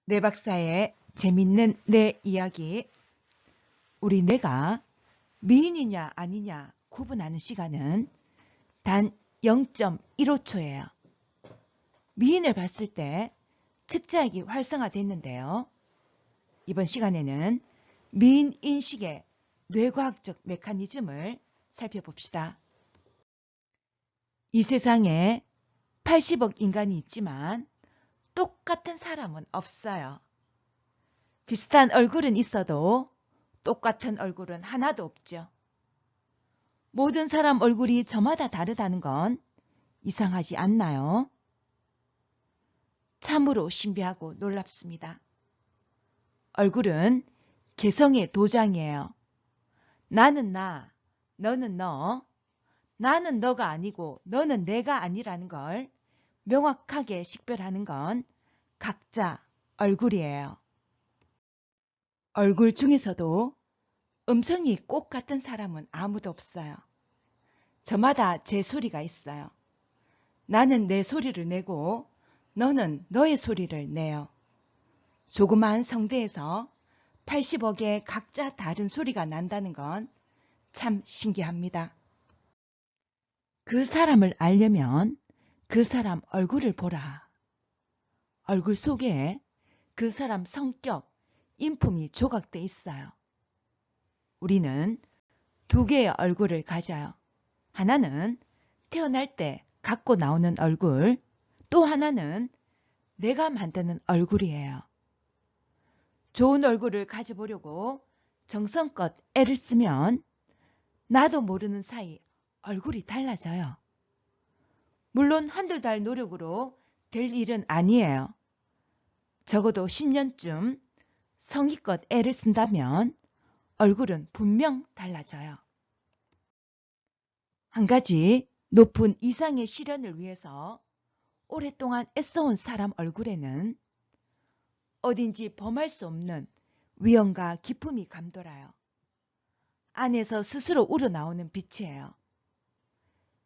네 박사의 재밌는 내 이야기. 우리 뇌가 미인이냐 아니냐 구분하는 시간은 단 0.15초예요. 미인을 봤을 때 측자액이 활성화됐는데요. 이번 시간에는 미인 인식의 뇌과학적 메커니즘을 살펴봅시다. 이 세상에 80억 인간이 있지만 똑같은 사람은 없어요. 비슷한 얼굴은 있어도 똑같은 얼굴은 하나도 없죠. 모든 사람 얼굴이 저마다 다르다는 건 이상하지 않나요? 참으로 신비하고 놀랍습니다. 얼굴은 개성의 도장이에요. 나는 나, 너는 너, 나는 너가 아니고 너는 내가 아니라는 걸 명확하게 식별하는 건 각자 얼굴이에요. 얼굴 중에서도 음성이 꼭 같은 사람은 아무도 없어요. 저마다 제 소리가 있어요. 나는 내 소리를 내고 너는 너의 소리를 내요. 조그마한 성대에서 80억의 각자 다른 소리가 난다는 건 참 신기합니다. 그 사람을 알려면 그 사람 얼굴을 보라. 얼굴 속에 그 사람 성격, 인품이 조각돼 있어요. 우리는 두 개의 얼굴을 가져요. 하나는 태어날 때 갖고 나오는 얼굴, 또 하나는 내가 만드는 얼굴이에요. 좋은 얼굴을 가져보려고 정성껏 애를 쓰면 나도 모르는 사이 얼굴이 달라져요. 물론 한두 달 노력으로 될 일은 아니에요. 적어도 10년쯤 성의껏 애를 쓴다면 얼굴은 분명 달라져요. 한 가지 높은 이상의 실현을 위해서 오랫동안 애써온 사람 얼굴에는 어딘지 범할 수 없는 위엄과 기품이 감돌아요. 안에서 스스로 우러나오는 빛이에요.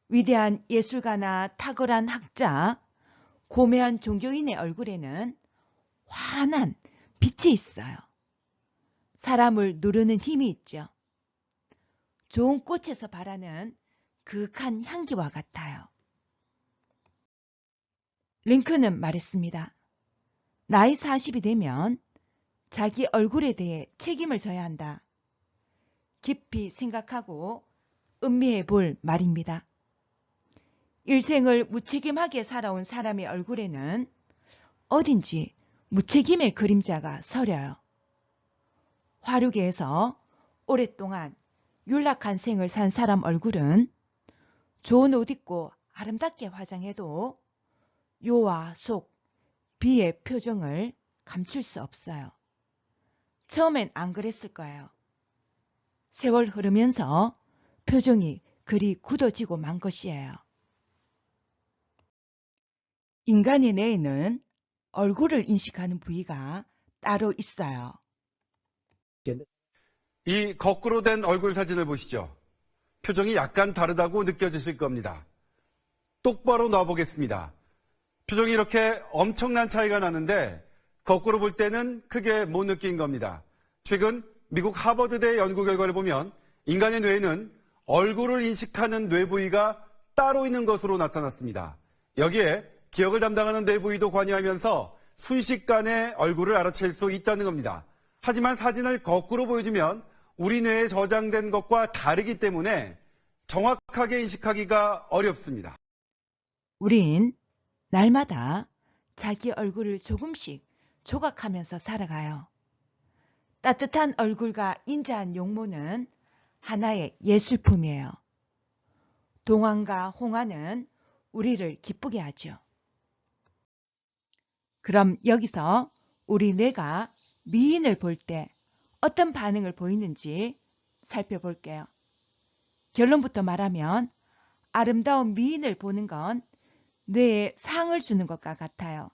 위대한 예술가나 탁월한 학자, 고매한 종교인의 얼굴에는 환한 빛이 있어요. 사람을 누르는 힘이 있죠. 좋은 꽃에서 발하는 그윽한 향기와 같아요. 링컨은 말했습니다. 나이 40이 되면 자기 얼굴에 대해 책임을 져야 한다. 깊이 생각하고 음미해 볼 말입니다. 일생을 무책임하게 살아온 사람의 얼굴에는 어딘지 무책임의 그림자가 서려요. 화류계에서 오랫동안 윤락한 생을 산 사람 얼굴은 좋은 옷 입고 아름답게 화장해도 요와 속, 비의 표정을 감출 수 없어요. 처음엔 안 그랬을 거예요. 세월 흐르면서 표정이 그리 굳어지고 만 것이에요. 인간의 뇌에는 얼굴을 인식하는 부위가 따로 있어요. 이 거꾸로 된 얼굴 사진을 보시죠. 표정이 약간 다르다고 느껴지실 겁니다. 똑바로 놔보겠습니다. 표정이 이렇게 엄청난 차이가 나는데 거꾸로 볼 때는 크게 못 느낀 겁니다. 최근 미국 하버드대 연구 결과를 보면 인간의 뇌에는 얼굴을 인식하는 뇌 부위가 따로 있는 것으로 나타났습니다. 여기에 기억을 담당하는 뇌 부위도 관여하면서 순식간에 얼굴을 알아챌 수 있다는 겁니다. 하지만 사진을 거꾸로 보여주면 우리 뇌에 저장된 것과 다르기 때문에 정확하게 인식하기가 어렵습니다. 우린 날마다 자기 얼굴을 조금씩 조각하면서 살아가요. 따뜻한 얼굴과 인자한 용모는 하나의 예술품이에요. 동안과 홍화는 우리를 기쁘게 하죠. 그럼 여기서 우리 뇌가 미인을 볼 때 어떤 반응을 보이는지 살펴볼게요. 결론부터 말하면 아름다운 미인을 보는 건 뇌에 상을 주는 것과 같아요.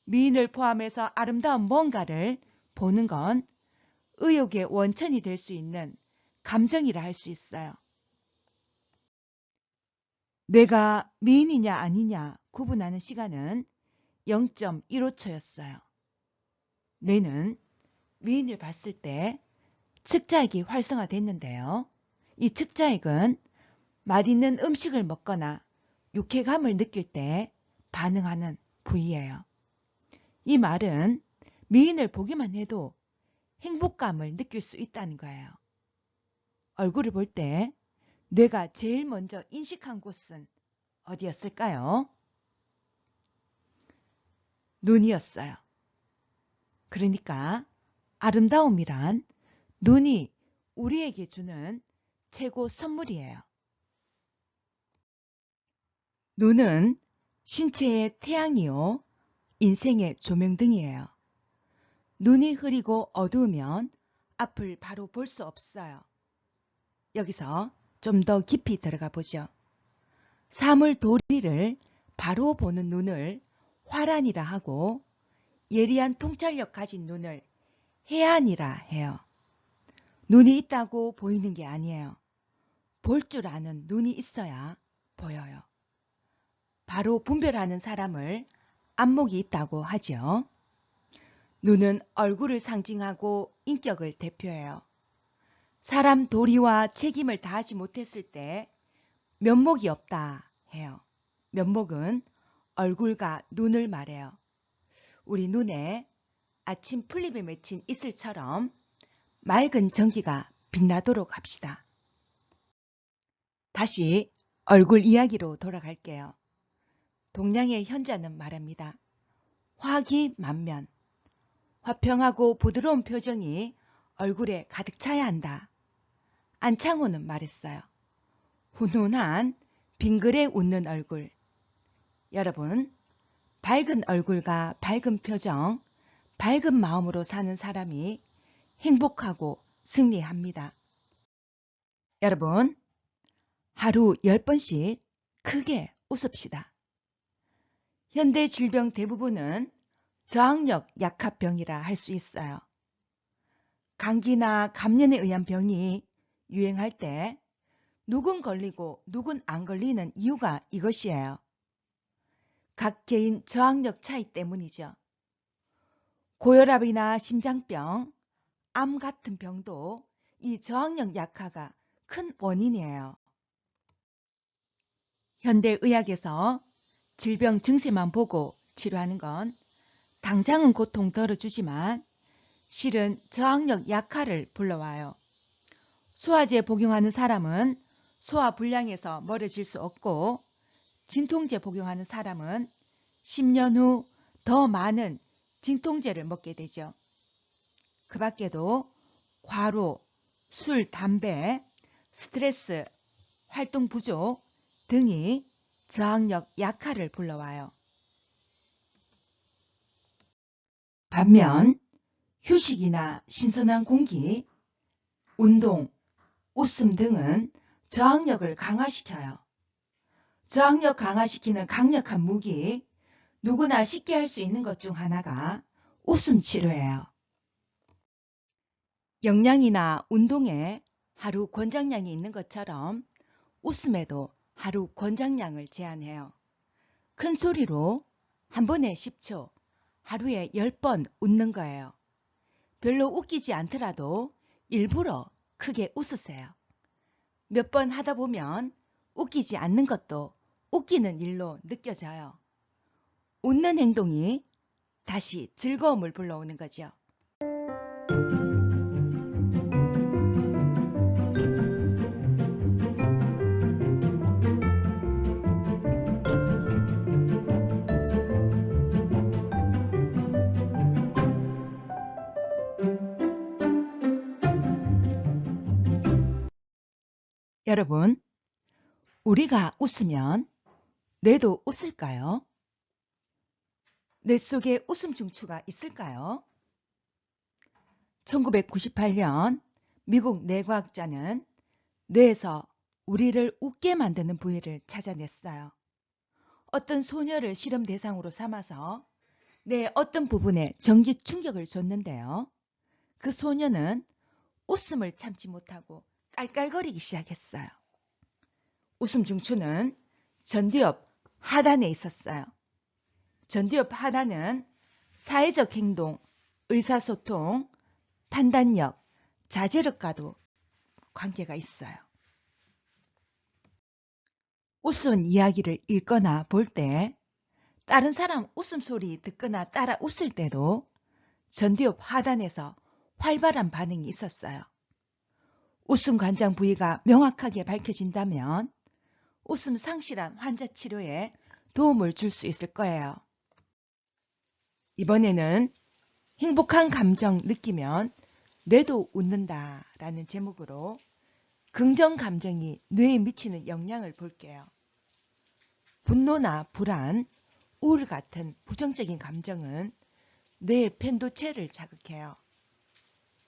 미인을 포함해서 아름다운 뭔가를 보는 건 의욕의 원천이 될 수 있는 감정이라 할 수 있어요. 뇌가 미인이냐 아니냐 구분하는 시간은 0.15초였어요. 뇌는 미인을 봤을 때 측자액이 활성화됐는데요. 이 측자액은 맛있는 음식을 먹거나 유쾌감을 느낄 때 반응하는 부위예요. 이 말은 미인을 보기만 해도 행복감을 느낄 수 있다는 거예요. 얼굴을 볼 때 뇌가 제일 먼저 인식한 곳은 어디였을까요? 눈이었어요. 그러니까 아름다움이란 눈이 우리에게 주는 최고 선물이에요. 눈은 신체의 태양이요, 인생의 조명등이에요. 눈이 흐리고 어두우면 앞을 바로 볼 수 없어요. 여기서 좀 더 깊이 들어가 보죠. 사물 도리를 바로 보는 눈을 화란이라 하고 예리한 통찰력 가진 눈을 해안이라 해요. 눈이 있다고 보이는 게 아니에요. 볼 줄 아는 눈이 있어야 보여요. 바로 분별하는 사람을 안목이 있다고 하죠. 눈은 얼굴을 상징하고 인격을 대표해요. 사람 도리와 책임을 다하지 못했을 때 면목이 없다 해요. 면목은 얼굴과 눈을 말해요. 우리 눈에 아침 풀잎에 맺힌 이슬처럼 맑은 전기가 빛나도록 합시다. 다시 얼굴 이야기로 돌아갈게요. 동양의 현자는 말합니다. 화기만면, 화평하고 부드러운 표정이 얼굴에 가득 차야 한다. 안창호는 말했어요. 훈훈한 빙그레 웃는 얼굴. 여러분, 밝은 얼굴과 밝은 표정, 밝은 마음으로 사는 사람이 행복하고 승리합니다. 여러분, 하루 10번씩 크게 웃읍시다. 현대 질병 대부분은 저항력 약합병이라 할 수 있어요. 감기나 감염에 의한 병이 유행할 때 누군 걸리고 누군 안 걸리는 이유가 이것이에요. 각 개인 저항력 차이 때문이죠. 고혈압이나 심장병, 암 같은 병도 이 저항력 약화가 큰 원인이에요. 현대의학에서 질병 증세만 보고 치료하는 건 당장은 고통 덜어주지만 실은 저항력 약화를 불러와요. 소화제 복용하는 사람은 소화 불량에서 멀어질 수 없고 진통제 복용하는 사람은 10년 후 더 많은 진통제를 먹게 되죠. 그 밖에도 과로, 술, 담배, 스트레스, 활동 부족 등이 저항력 약화를 불러와요. 반면 휴식이나 신선한 공기, 운동, 웃음 등은 저항력을 강화시켜요. 저항력 강화시키는 강력한 무기, 누구나 쉽게 할 수 있는 것 중 하나가 웃음 치료예요. 영양이나 운동에 하루 권장량이 있는 것처럼 웃음에도 하루 권장량을 제한해요. 큰 소리로 한 번에 10초, 하루에 10번 웃는 거예요. 별로 웃기지 않더라도 일부러 크게 웃으세요. 몇 번 하다 보면 웃기지 않는 것도 웃기는 일로 느껴져요. 웃는 행동이 다시 즐거움을 불러오는 거죠. 여러분, 우리가 웃으면 뇌도 웃을까요? 뇌 속에 웃음 중추가 있을까요? 1998년 미국 뇌과학자는 뇌에서 우리를 웃게 만드는 부위를 찾아냈어요. 어떤 소녀를 실험 대상으로 삼아서 뇌 어떤 부분에 전기 충격을 줬는데요. 그 소녀는 웃음을 참지 못하고 깔깔거리기 시작했어요. 웃음 중추는 전두엽 하단에 있었어요. 전두엽 하단은 사회적 행동, 의사소통, 판단력, 자제력과도 관계가 있어요. 우스운 이야기를 읽거나 볼 때, 다른 사람 웃음소리 듣거나 따라 웃을 때도 전두엽 하단에서 활발한 반응이 있었어요. 웃음 관장 부위가 명확하게 밝혀진다면 웃음 상실한 환자 치료에 도움을 줄 수 있을 거예요. 이번에는 행복한 감정 느끼면 뇌도 웃는다 라는 제목으로 긍정 감정이 뇌에 미치는 영향을 볼게요. 분노나 불안, 우울 같은 부정적인 감정은 뇌의 편도체를 자극해요.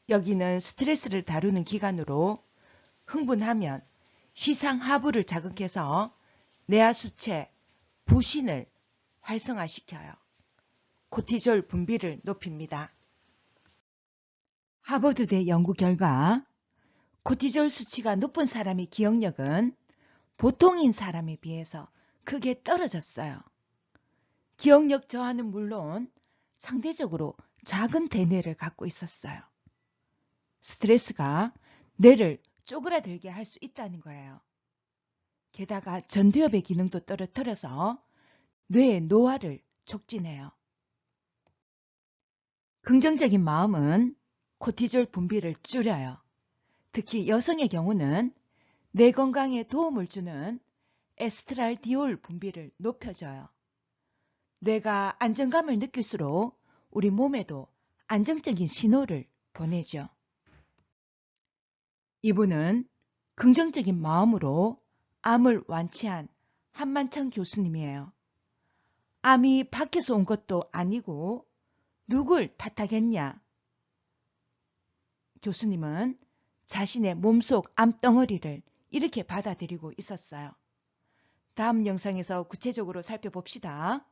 여기는 스트레스를 다루는 기관으로 흥분하면 시상하부를 자극해서 뇌하수체, 부신을 활성화시켜요. 코티졸 분비를 높입니다. 하버드대 연구 결과 코티졸 수치가 높은 사람의 기억력은 보통인 사람에 비해서 크게 떨어졌어요. 기억력 저하는 물론 상대적으로 작은 대뇌를 갖고 있었어요. 스트레스가 뇌를 쪼그라들게 할 수 있다는 거예요. 게다가 전두엽의 기능도 떨어뜨려서 뇌의 노화를 촉진해요. 긍정적인 마음은 코티졸 분비를 줄여요. 특히 여성의 경우는 뇌 건강에 도움을 주는 에스트랄디올 분비를 높여줘요. 뇌가 안정감을 느낄수록 우리 몸에도 안정적인 신호를 보내죠. 이분은 긍정적인 마음으로 암을 완치한 한만창 교수님이에요. 암이 밖에서 온 것도 아니고 누굴 탓하겠냐? 교수님은 자신의 몸속 암덩어리를 이렇게 받아들이고 있었어요. 다음 영상에서 구체적으로 살펴봅시다.